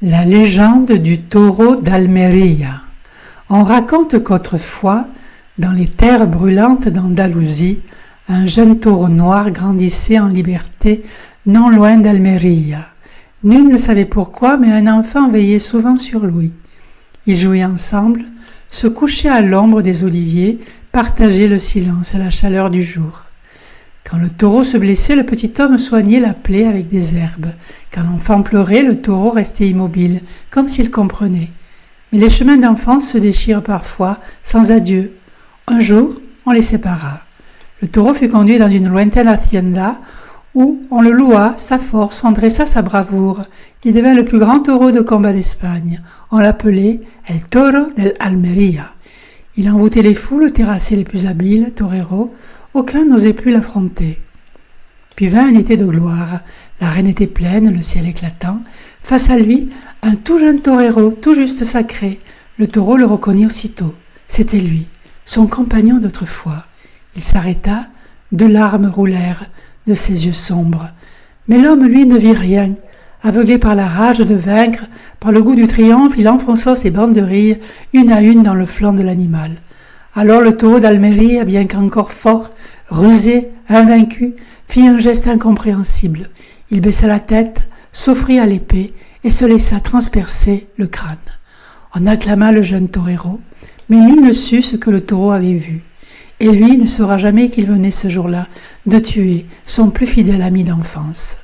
La légende du taureau d'Almería. On raconte qu'autrefois, dans les terres brûlantes d'Andalousie, un jeune taureau noir grandissait en liberté non loin d'Almería. Nul ne savait pourquoi, mais un enfant veillait souvent sur lui. Ils jouaient ensemble, se couchaient à l'ombre des oliviers, partageaient le silence et la chaleur du jour. Quand le taureau se blessait, le petit homme soignait la plaie avec des herbes. Quand l'enfant pleurait, le taureau restait immobile, comme s'il comprenait. Mais les chemins d'enfance se déchirent parfois, sans adieu. Un jour, on les sépara. Le taureau fut conduit dans une lointaine hacienda où on le loua, sa force, on dressa sa bravoure. Il devint le plus grand taureau de combat d'Espagne. On l'appelait El Toro del Almería. Il envoûtait les foules, terrassait les plus habiles, toreros. Aucun n'osait plus l'affronter. Puis vint un été de gloire. L'arène était pleine, le ciel éclatant. Face à lui, un tout jeune torero, tout juste sacré. Le taureau le reconnut aussitôt. C'était lui, son compagnon d'autrefois. Il s'arrêta, 2 larmes roulèrent de ses yeux sombres. Mais l'homme, lui, ne vit rien. Aveuglé par la rage de vaincre, par le goût du triomphe, il enfonça ses banderilles une à une dans le flanc de l'animal. Alors le taureau d'Almería, bien qu'encore fort, rusé, invaincu, fit un geste incompréhensible. Il baissa la tête, s'offrit à l'épée et se laissa transpercer le crâne. On acclama le jeune torero, mais nul ne sut ce que le taureau avait vu. Et lui ne saura jamais qu'il venait ce jour-là de tuer son plus fidèle ami d'enfance.